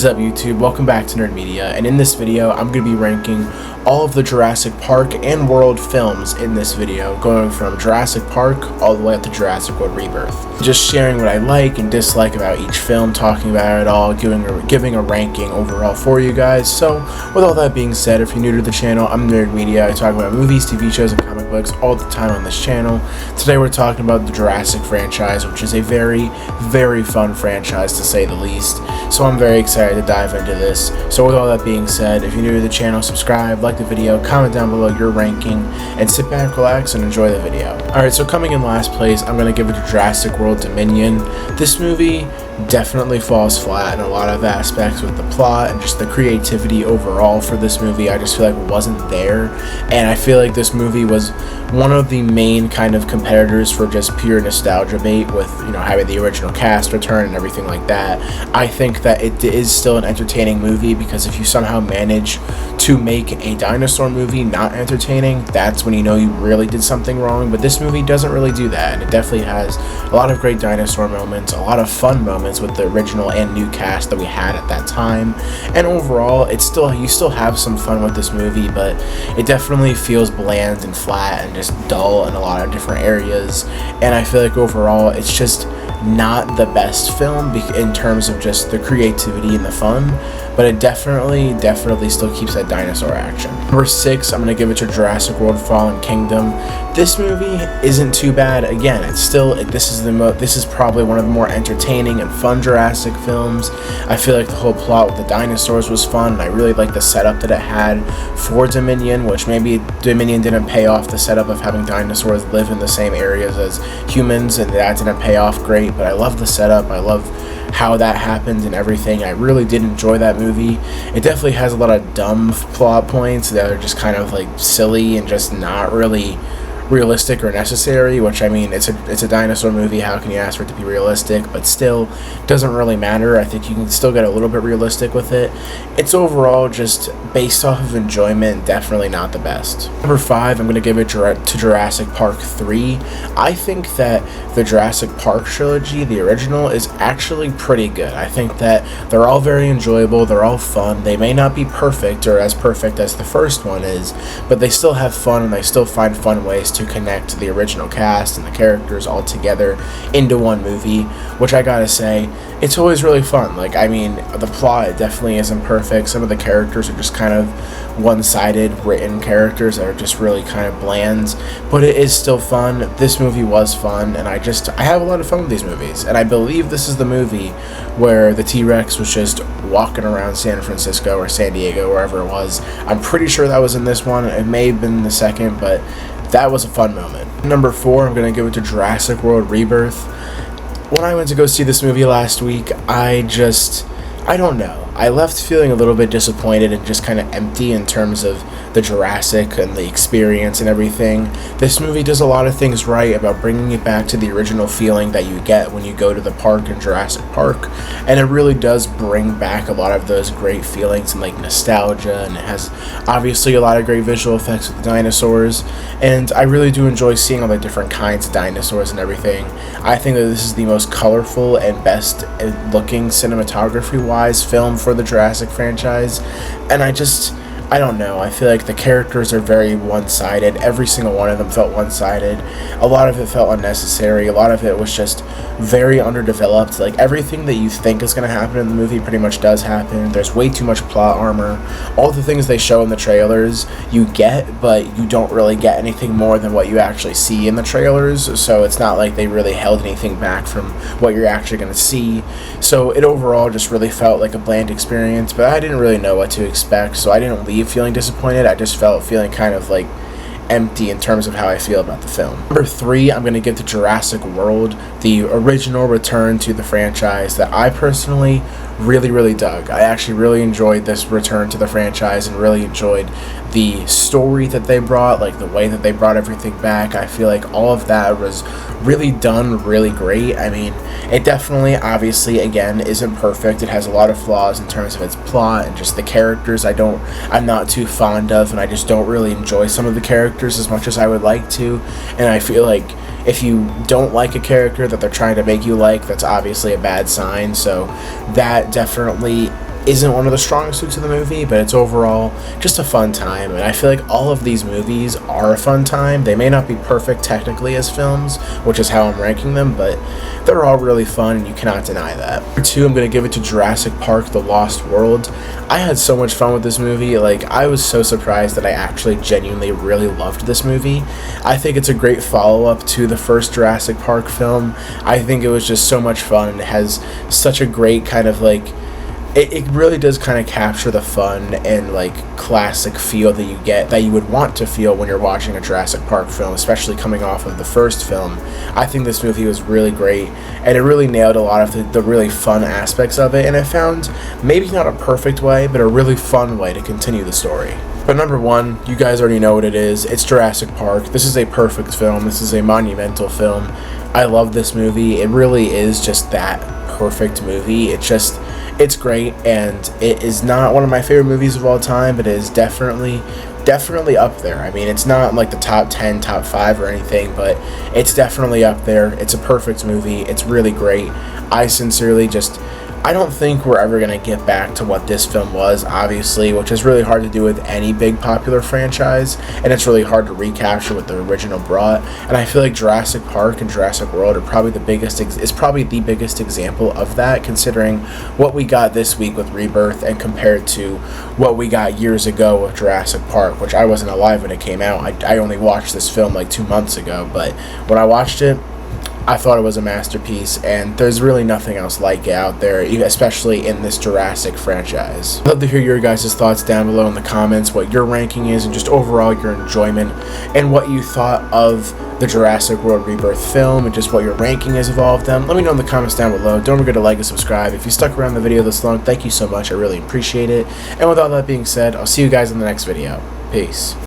What's up YouTube, welcome back to Nerd Media, and in this video I'm going to be ranking all of the Jurassic Park and World films in this video, going from Jurassic Park all the way up to Jurassic World Rebirth. Just sharing what I like and dislike about each film, talking about it all, giving a ranking overall for you guys. So with all that being said, if you're new to the channel, I'm Nerd Media. I talk about movies, TV shows, and comic books all the time on this channel. Today we're talking about the Jurassic franchise, which is a very, very fun franchise to say the least. So I'm very excited to dive into this. So with all that being said, if you're new to the channel, subscribe, like the video, comment down below your ranking, and sit back, relax, and enjoy the video. Alright, so coming in last place, I'm going to give it to Jurassic World Dominion. This movie definitely falls flat in a lot of aspects with the plot and just the creativity overall for this movie. I just feel like it wasn't there, and I feel like this movie was one of the main kind of competitors for just pure nostalgia bait with, you know, having the original cast return and everything like that. I think that it is still an entertaining movie, because if you somehow manage to make a dinosaur movie not entertaining, that's when you know you really did something wrong. But this movie doesn't really do that, and it definitely has a lot of great dinosaur moments, a lot of fun moments with the original and new cast that we had at that time, and overall you still have some fun with this movie, but it definitely feels bland and flat and just dull in a lot of different areas. And I feel like overall it's just not the best film in terms of just the creativity and the fun, but it definitely still keeps that dinosaur action. Number 6, I'm going to give it to Jurassic World Fallen Kingdom. This movie isn't too bad. Again, it's still, this is probably one of the more entertaining and fun Jurassic films. I feel like the whole plot with the dinosaurs was fun, and I really like the setup that it had for Dominion, which maybe Dominion didn't pay off the setup of having dinosaurs live in the same areas as humans, and that didn't pay off great, but I love the setup. I love how that happened and everything. I really did enjoy that movie. It definitely has a lot of dumb plot points that are just kind of like silly and just not really realistic or necessary, which, I mean, it's a dinosaur movie, how can you ask for it to be realistic? But still, doesn't really matter. I think you can still get a little bit realistic with it. It's overall just based off of enjoyment, definitely not the best. Number 5, I'm going to give it to Jurassic Park 3. I think that the Jurassic Park trilogy, the original, is actually pretty good. I think that they're all very enjoyable, they're all fun. They may not be perfect or as perfect as the first one is, but they still have fun, and they still find fun ways to connect the original cast and the characters all together into one movie, which I gotta say, it's always really fun. Like, I mean, the plot definitely isn't perfect. Some of the characters are just kind of one-sided written characters that are just really kind of bland, but it is still fun. This movie was fun, and I have a lot of fun with these movies, and I believe this is the movie where the T-Rex was just walking around San Francisco or San Diego, wherever it was. I'm pretty sure that was in this one. It may have been the second, but that was a fun moment. Number 4, I'm going to give it to Jurassic World Rebirth. When I went to go see this movie last week, I don't know. I left feeling a little bit disappointed and just kind of empty in terms of the Jurassic and the experience and everything. This movie does a lot of things right about bringing it back to the original feeling that you get when you go to the park in Jurassic Park, and it really does bring back a lot of those great feelings and like nostalgia, and it has obviously a lot of great visual effects with the dinosaurs, and I really do enjoy seeing all the different kinds of dinosaurs and everything. I think that this is the most colorful and best looking cinematography wise film for the Jurassic franchise, and I don't know, I feel like the characters are very one-sided. Every single one of them felt one-sided. A lot of it felt unnecessary. A lot of it was just very underdeveloped. Like, everything that you think is going to happen in the movie pretty much does happen. There's way too much plot armor. All the things they show in the trailers you get, but you don't really get anything more than what you actually see in the trailers. So it's not like they really held anything back from what you're actually going to see. So it overall just really felt like a bland experience, but I didn't really know what to expect, so I didn't leave feeling disappointed. I just felt feeling kind of like empty in terms of how I feel about the film. Number 3, I'm going to give to Jurassic World, the original return to the franchise that I personally really dug. I actually really enjoyed this return to the franchise and really enjoyed the story that they brought, like the way that they brought everything back. I feel like all of that was really done really great. I mean, it definitely, obviously, again, isn't perfect. It has a lot of flaws in terms of its plot and just the characters I'm not too fond of, and I just don't really enjoy some of the characters as much as I would like to, and I feel like if you don't like a character that they're trying to make you like, that's obviously a bad sign. So that definitely isn't one of the strongest suits of the movie, but it's overall just a fun time. And I feel like all of these movies are a fun time. They may not be perfect technically as films, which is how I'm ranking them, but they're all really fun, and you cannot deny that. Number 2, I'm going to give it to Jurassic Park: The Lost World. I had so much fun with this movie. Like, I was so surprised that I actually genuinely really loved this movie. I think it's a great follow-up to the first Jurassic Park film. I think it was just so much fun, and it has such a great kind of like, it really does kind of capture the fun and like classic feel that you get, that you would want to feel when you're watching a Jurassic Park film, especially coming off of the first film. I think this movie was really great, and it really nailed a lot of the really fun aspects of it, and it found maybe not a perfect way, but a really fun way to continue the story. But number 1, you guys already know what it is. It's Jurassic Park. This is a perfect film. This is a monumental film. I love this movie. It really is just that perfect movie. It's great, and it is not one of my favorite movies of all time, but it is definitely up there. I mean, it's not like the top 10, top 5 or anything, but it's definitely up there. It's a perfect movie. It's really great. I don't think we're ever going to get back to what this film was, obviously, which is really hard to do with any big popular franchise, and it's really hard to recapture what the original brought. And I feel like Jurassic Park and Jurassic World are probably the biggest example of that, considering what we got this week with Rebirth and compared to what we got years ago with Jurassic Park, which I wasn't alive when it came out. I only watched this film like 2 months ago, but when I watched it, I thought it was a masterpiece, and there's really nothing else like it out there, especially in this Jurassic franchise. I'd love to hear your guys' thoughts down below in the comments, what your ranking is, and just overall your enjoyment, and what you thought of the Jurassic World Rebirth film, and just what your ranking is of all of them. Let me know in the comments down below. Don't forget to like and subscribe. If you stuck around the video this long, thank you so much. I really appreciate it. And with all that being said, I'll see you guys in the next video. Peace.